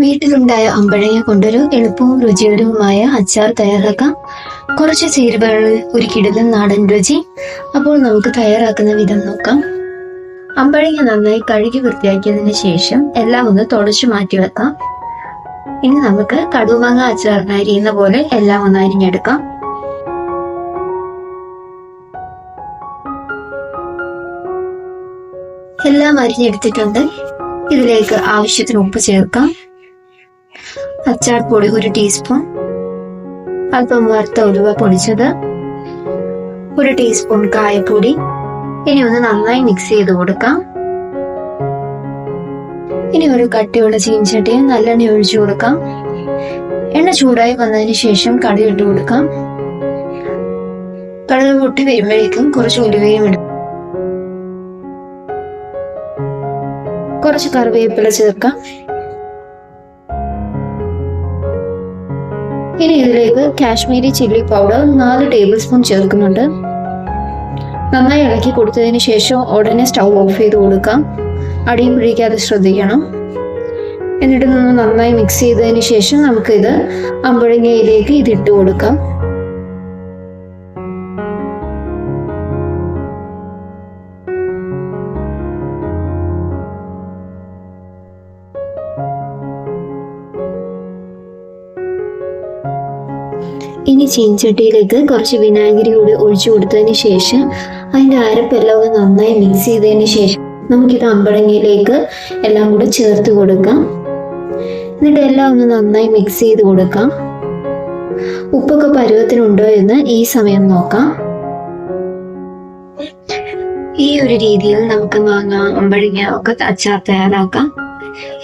വീട്ടിലുണ്ടായ അമ്പഴങ്ങ കൊണ്ടൊരു എളുപ്പവും രുചികരവുമായ അച്ചാർ തയ്യാറാക്കാം. കുറച്ച് ചേരുവകളിൽ ഒരു കിടിലൻ നാടൻ രുചി. അപ്പോൾ നമുക്ക് തയ്യാറാക്കുന്ന വിധം നോക്കാം. അമ്പഴങ്ങ നന്നായി കഴുകി വൃത്തിയാക്കിയതിന് ശേഷം എല്ലാം ഒന്ന് തുടച്ചു മാറ്റി വെക്കാം. ഇനി നമുക്ക് കടുമാങ്ങ അച്ചാറിന് അരിയുന്ന പോലെ എല്ലാം ഒന്ന് അരിഞ്ഞെടുക്കാം. എല്ലാം അരിഞ്ഞെടുത്തിട്ടുണ്ട്. ഇതിലേക്ക് ആവശ്യത്തിന് ഉപ്പ് ചേർക്കാം. അച്ചാർ പൊടി 1 ടീസ്പൂൺ, അല്പം വറുത്ത ഉലുവ പൊടിച്ചത്, 1 ടീസ്പൂൺ കായപ്പൊടി. ഇനി ഒന്ന് നന്നായി മിക്സ് ചെയ്ത് കൊടുക്കാം. ഇനി ഒരു കട്ടിയുള്ള ചീനച്ചട്ടിയിൽ നല്ലെണ്ണ ഒഴിച്ചു കൊടുക്കാം. എണ്ണ ചൂടായി വന്നതിന് ശേഷം കടുക് ഇട്ട് കൊടുക്കാം. കടുക് പൊട്ടി വരുമ്പോഴേക്കും കുറച്ച് ഉലുവയും ഇടും. കുറച്ച് കറിവേപ്പില ചേർക്കാം. ഇനി ഇതിലേക്ക് Kashmiri chilli powder 4 table spoon ചേർക്കുന്നുണ്ട്. നന്നായി ഇളക്കി കൊടുത്തതിന് ശേഷം ഉടനെ സ്റ്റൗ ഓഫ് ചെയ്ത് കൊടുക്കാം. അടിയും പിടിക്കാതെ ശ്രദ്ധിക്കണം. എന്നിട്ട് നന്നായി മിക്സ് ചെയ്തതിന് ശേഷം നമുക്കിത് അമ്പഴങ്ങയിലേക്ക് ഇതിട്ട് കൊടുക്കാം. ഇനി ചീനച്ചട്ടിയിലേക്ക് കുറച്ച് വിനാഗിരി കൂടി ഒഴിച്ചു കൊടുത്തതിന് ശേഷം അതിൻ്റെ അരപ്പെല്ലാം ഒന്ന് നന്നായി മിക്സ് ചെയ്തതിന് ശേഷം നമുക്കിത് അമ്പഴങ്ങയിലേക്ക് എല്ലാം കൂടി ചേർത്ത് കൊടുക്കാം. എന്നിട്ട് എല്ലാം ഒന്ന് നന്നായി മിക്സ് ചെയ്ത് കൊടുക്കാം. ഉപ്പൊക്കെ പരുവത്തിനുണ്ടോ എന്ന് ഈ സമയം നോക്കാം. ഈ ഒരു രീതിയിൽ നമുക്ക് മാങ്ങ, അമ്പഴങ്ങ ഒക്കെ അച്ചാർ തയ്യാറാക്കാം.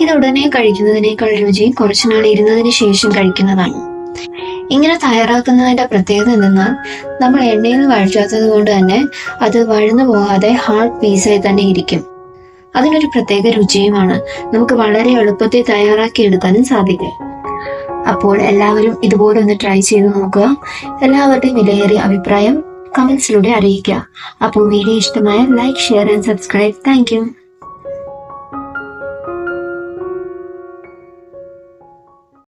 ഇത് ഉടനെ കഴിക്കുന്നതിനേക്കാൾ രുചി കുറച്ചുനാൾ ഇരുന്നതിന് ശേഷം കഴിക്കുന്നതാണ്. ഇങ്ങനെ തയ്യാറാക്കുന്നതിന്റെ പ്രത്യേകത എന്തെന്നാൽ നമ്മൾ എണ്ണയിൽ വഴറ്റാത്തത് കൊണ്ട് തന്നെ അത് വഴന്നു പോകാതെ ഹാർഡ് പീസായി തന്നെ ഇരിക്കും. അതിനൊരു പ്രത്യേക രുചിയുമാണ്. നമുക്ക് വളരെ എളുപ്പത്തിൽ തയ്യാറാക്കി എടുക്കാനും സാധിക്കും. അപ്പോൾ എല്ലാവരും ഇതുപോലെ ഒന്ന് ട്രൈ ചെയ്ത് നോക്കുക. എല്ലാവരുടെയും വിലയേറിയ അഭിപ്രായം കമന്റ്സിലൂടെ അറിയിക്കുക. അപ്പോൾ വീഡിയോ ഇഷ്ടമായ like, share and subscribe. Thank you.